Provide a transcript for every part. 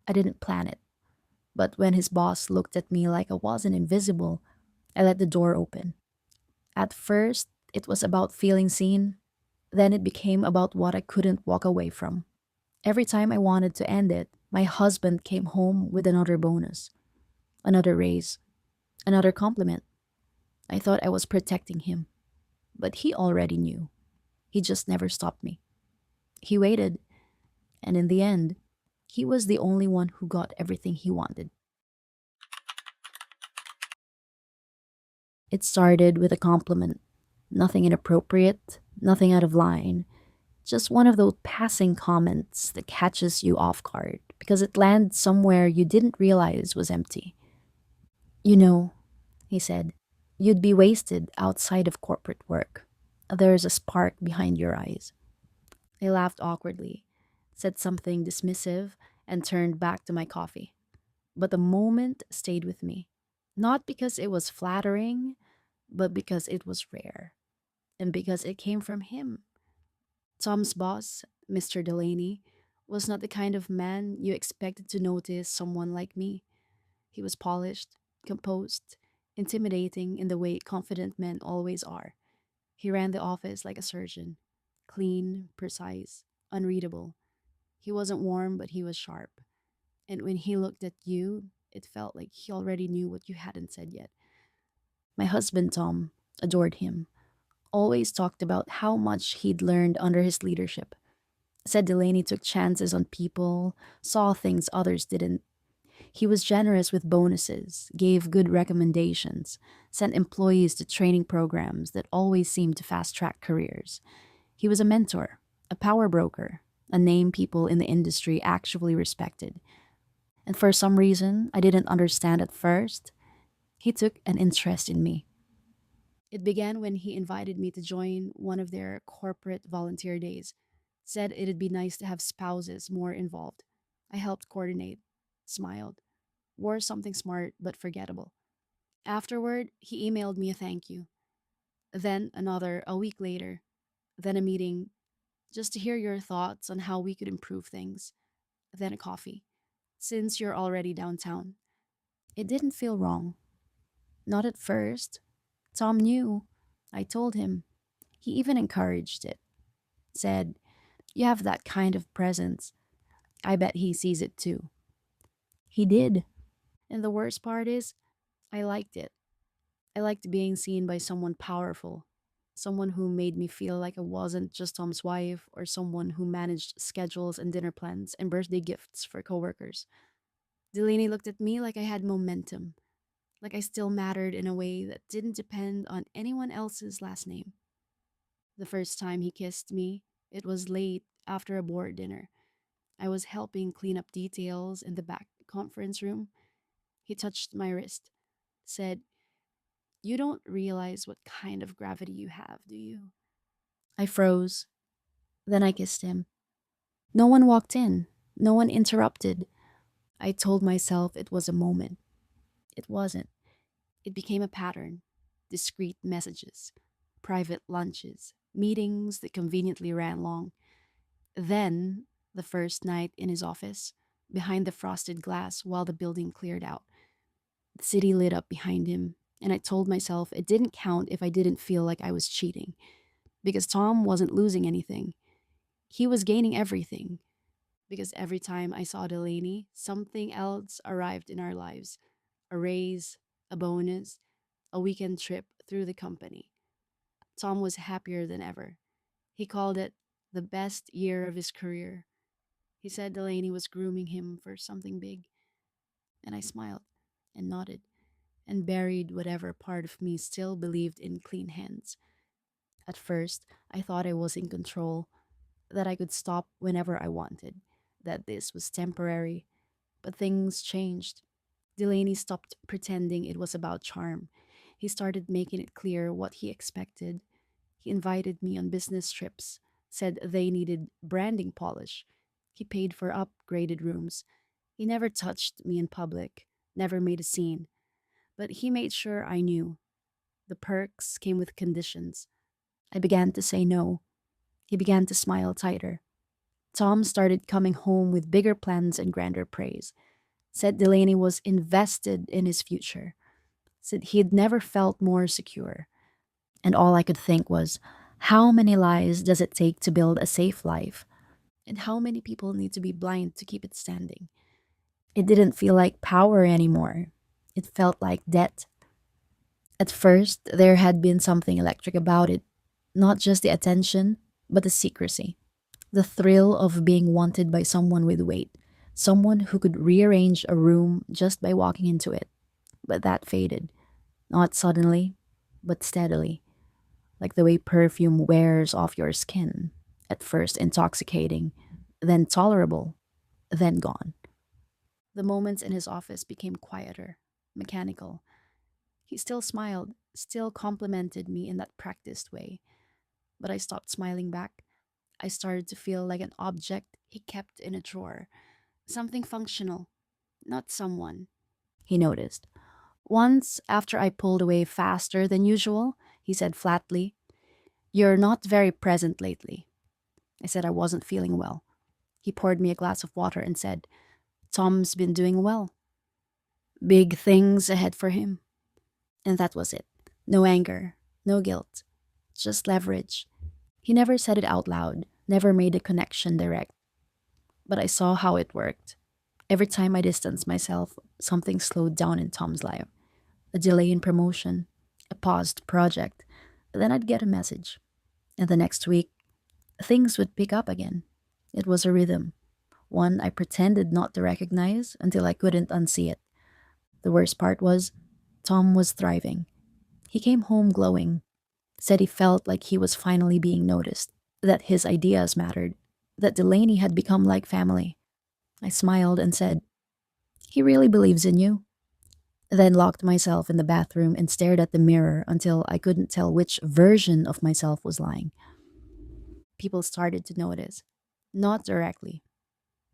I didn't plan it. But when his boss looked at me like I wasn't invisible, I let the door open. At first, it was about feeling seen. Then it became about what I couldn't walk away from. Every time I wanted to end it, my husband came home with another bonus, another raise, another compliment. I thought I was protecting him, but he already knew. He just never stopped me. He waited, and in the end, he was the only one who got everything he wanted. It started with a compliment. Nothing inappropriate, nothing out of line. Just one of those passing comments that catches you off guard because it lands somewhere you didn't realize was empty. You know, he said, you'd be wasted outside of corporate work. There's a spark behind your eyes. I laughed awkwardly, said something dismissive, and turned back to my coffee. But the moment stayed with me. Not because it was flattering, but because it was rare. And because it came from him. Tom's boss, Mr. Delaney, was not the kind of man you expected to notice someone like me. He was polished, composed, intimidating in the way confident men always are. He ran the office like a surgeon, clean, precise, unreadable. He wasn't warm, but he was sharp. And when he looked at you, it felt like he already knew what you hadn't said yet. My husband, Tom, adored him, always talked about how much he'd learned under his leadership. Said Delaney took chances on people, saw things others didn't. He was generous with bonuses, gave good recommendations, sent employees to training programs that always seemed to fast track careers. He was a mentor, a power broker, a name people in the industry actually respected. And for some reason I didn't understand at first, he took an interest in me. It began when he invited me to join one of their corporate volunteer days. Said it'd be nice to have spouses more involved. I helped coordinate, smiled, wore something smart but forgettable. Afterward, he emailed me a thank you. Then another a week later. Then a meeting just to hear your thoughts on how we could improve things. Then a coffee. Since you're already downtown. It didn't feel wrong. Not at first. Tom knew. I told him. He even encouraged it. Said, you have that kind of presence. I bet he sees it too. He did. And the worst part is, I liked it. I liked being seen by someone powerful. Someone who made me feel like I wasn't just Tom's wife or someone who managed schedules and dinner plans and birthday gifts for coworkers. Delaney looked at me like I had momentum, like I still mattered in a way that didn't depend on anyone else's last name. The first time he kissed me, it was late after a board dinner. I was helping clean up details in the back conference room. He touched my wrist, said, you don't realize what kind of gravity you have, do you? I froze. Then I kissed him. No one walked in. No one interrupted. I told myself it was a moment. It wasn't. It became a pattern. Discreet messages, private lunches, meetings that conveniently ran long. Then, the first night in his office, behind the frosted glass while the building cleared out. The city lit up behind him, and I told myself it didn't count if I didn't feel like I was cheating. Because Tom wasn't losing anything. He was gaining everything. Because every time I saw Delaney, something else arrived in our lives, a raise, a bonus, a weekend trip through the company. Tom was happier than ever. He called it the best year of his career. He said Delaney was grooming him for something big. And I smiled and nodded and buried whatever part of me still believed in clean hands. At first, I thought I was in control, that I could stop whenever I wanted, that this was temporary. But things changed. Delaney stopped pretending it was about charm. He started making it clear what he expected. He invited me on business trips, said they needed branding polish. He paid for upgraded rooms. He never touched me in public, never made a scene. But he made sure I knew. The perks came with conditions. I began to say no. He began to smile tighter. Tom started coming home with bigger plans and grander praise. Said Delaney was invested in his future. Said he'd never felt more secure. And all I could think was, how many lies does it take to build a safe life? And how many people need to be blind to keep it standing? It didn't feel like power anymore. It felt like debt. At first, there had been something electric about it, not just the attention, but the secrecy. The thrill of being wanted by someone with weight, someone who could rearrange a room just by walking into it. But that faded, not suddenly, but steadily, like the way perfume wears off your skin. At first intoxicating, then tolerable, then gone. The moments in his office became quieter, mechanical. He still smiled, still complimented me in that practiced way, but I stopped smiling back. I started to feel like an object he kept in a drawer, something functional, not someone. He noticed. Once, after I pulled away faster than usual, he said flatly, "You're not very present lately." I said I wasn't feeling well. He poured me a glass of water and said, "Tom's been doing well. Big things ahead for him." And that was it. No anger, no guilt, just leverage. He never said it out loud, never made a connection direct, but I saw how it worked. Every time I distanced myself, something slowed down in Tom's life. A delay in promotion, a paused project. Then I'd get a message. And the next week, things would pick up again. It was a rhythm, one I pretended not to recognize until I couldn't unsee it. The worst part was, Tom was thriving. He came home glowing, said he felt like he was finally being noticed, that his ideas mattered, that Delaney had become like family. I smiled and said, "He really believes in you." Then locked myself in the bathroom and stared at the mirror until I couldn't tell which version of myself was lying. People started to notice. Not directly,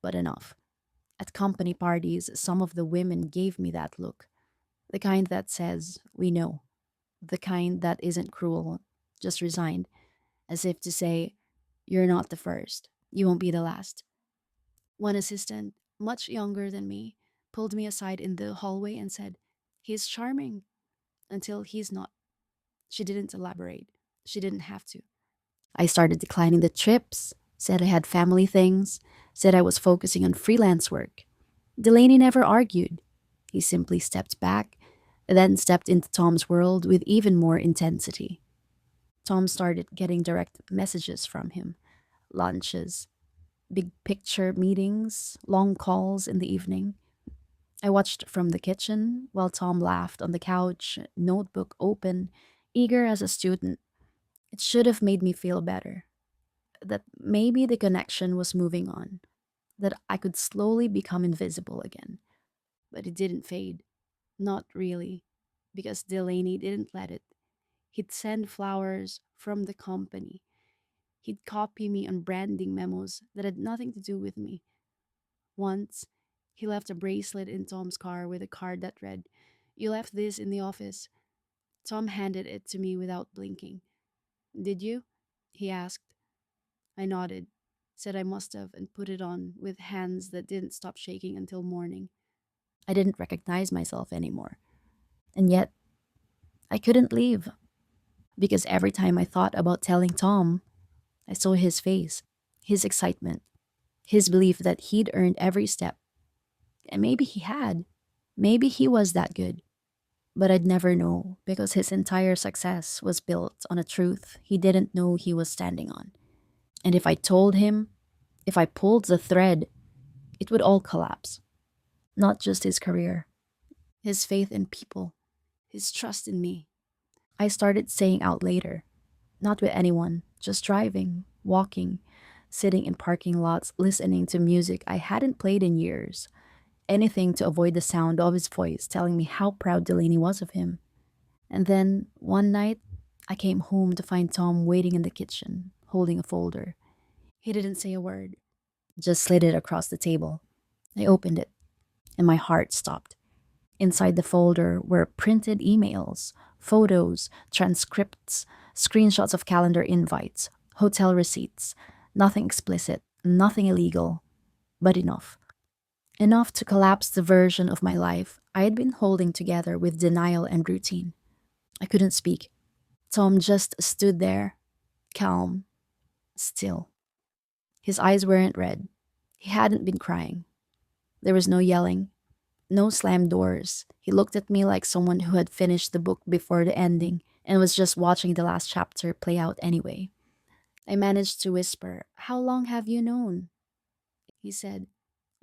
but enough. At company parties, some of the women gave me that look. The kind that says, "We know." The kind that isn't cruel, just resigned, as if to say, "You're not the first. You won't be the last." One assistant, much younger than me, pulled me aside in the hallway and said, "He's charming until he's not." She didn't elaborate. She didn't have to. I started declining the trips, said I had family things, said I was focusing on freelance work. Delaney never argued. He simply stepped back, then stepped into Tom's world with even more intensity. Tom started getting direct messages from him, lunches, big picture meetings, long calls in the evening. I watched from the kitchen while Tom laughed on the couch, notebook open, eager as a student. It should have made me feel better, that maybe the connection was moving on, that I could slowly become invisible again. But it didn't fade. Not really, because Delaney didn't let it. He'd send flowers from the company. He'd copy me on branding memos that had nothing to do with me. Once, he left a bracelet in Tom's car with a card that read, "You left this in the office." Tom handed it to me without blinking. "Did you?" he asked. I nodded, said I must have, and put it on with hands that didn't stop shaking until morning. I didn't recognize myself anymore. And yet, I couldn't leave, because every time I thought about telling Tom, I saw his face, his excitement, his belief that he'd earned every step. And maybe he had. Maybe he was that good. But I'd never know because his entire success was built on a truth he didn't know he was standing on. And if I told him, if I pulled the thread, it would all collapse. Not just his career, his faith in people, his trust in me. I started saying out later, not with anyone, just driving, walking, sitting in parking lots, listening to music I hadn't played in years. Anything to avoid the sound of his voice telling me how proud Delaney was of him. And then, one night, I came home to find Tom waiting in the kitchen, holding a folder. He didn't say a word, just slid it across the table. I opened it, and my heart stopped. Inside the folder were printed emails, photos, transcripts, screenshots of calendar invites, hotel receipts, nothing explicit, Nothing illegal, but enough. Enough to collapse the version of my life I had been holding together with denial and routine. I couldn't speak. Tom just stood there, calm, still. His eyes weren't red. He hadn't been crying. There was no yelling, no slammed doors. He looked at me like someone who had finished the book before the ending and was just watching the last chapter play out anyway. I managed to whisper, "How long have you known?" He said,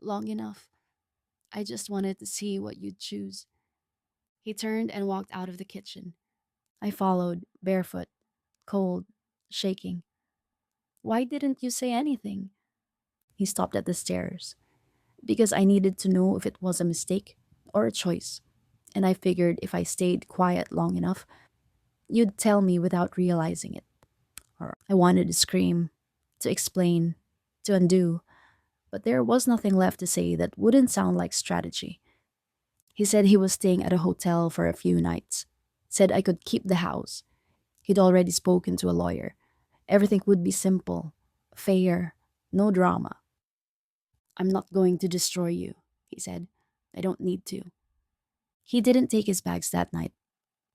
"Long enough. I just wanted to see what you'd choose." He turned and walked out of the kitchen. I followed, barefoot, cold, shaking. "Why didn't you say anything?" He stopped at the stairs. "Because I needed to know if it was a mistake or a choice. And I figured if I stayed quiet long enough, you'd tell me without realizing it." I wanted to scream, to explain, to undo, but there was nothing left to say that wouldn't sound like strategy. He said he was staying at a hotel for a few nights, said I could keep the house. He'd already spoken to a lawyer. Everything would be simple, fair, no drama. "I'm not going to destroy you," he said. "I don't need to." He didn't take his bags that night,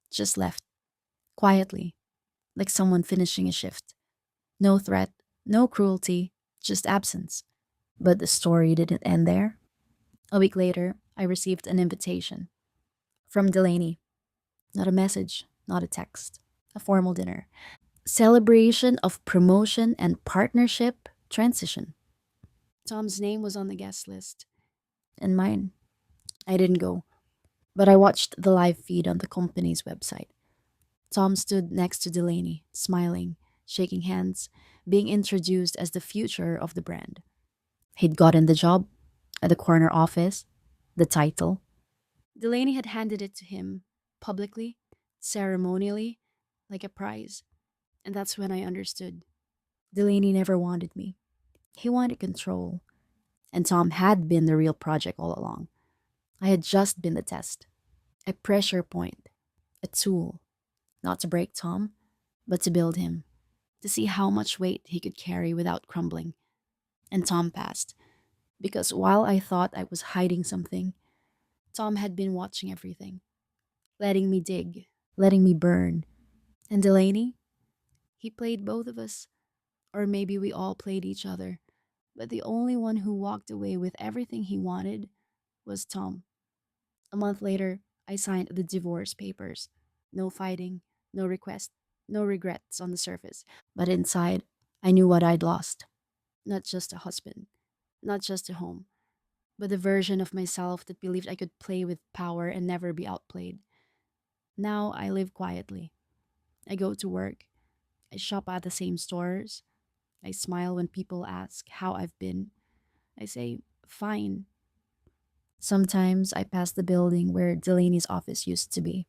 just left, quietly, like someone finishing a shift. No threat, no cruelty, just absence. But the story didn't end there. A week later, I received an invitation from Delaney. Not a message, not a text. A formal dinner. Celebration of promotion and partnership transition. Tom's name was on the guest list, and mine. I didn't go, but I watched the live feed on the company's website. Tom stood next to Delaney, smiling, shaking hands, being introduced as the future of the brand. He'd gotten the job at the corner office, the title. Delaney had handed it to him publicly, ceremonially, like a prize. And that's when I understood. Delaney never wanted me. He wanted control. And Tom had been the real project all along. I had just been the test, a pressure point, a tool, not to break Tom, but to build him, to see how much weight he could carry without crumbling. And Tom passed, because while I thought I was hiding something, Tom had been watching everything, letting me dig, letting me burn. And Delaney, he played both of us, or maybe we all played each other. But the only one who walked away with everything he wanted was Tom. A month later, I signed the divorce papers. No fighting, no request, no regrets on the surface. But inside, I knew what I'd lost. Not just a husband, not just a home, but the version of myself that believed I could play with power and never be outplayed. Now I live quietly. I go to work. I shop at the same stores. I smile when people ask how I've been. I say, "Fine." Sometimes I pass the building where Delaney's office used to be.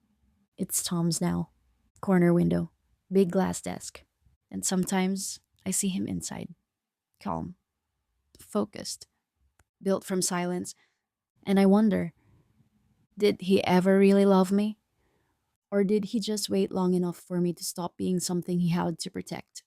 It's Tom's now. Corner window, big glass desk. And sometimes I see him inside, calm, focused, built from silence. And I wonder, did he ever really love me? Or did he just wait long enough for me to stop being something he had to protect?